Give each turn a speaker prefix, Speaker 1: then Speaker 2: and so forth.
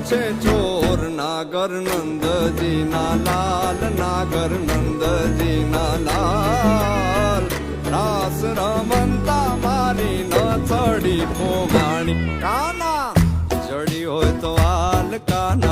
Speaker 1: છે ચોર નાગર નંદજીના લાલ, નાગર નંદજીના લાલ. રાસ રમંતા મારી ન ચડી પોગાણી કાના, જડી હોય તો હાલ કાના.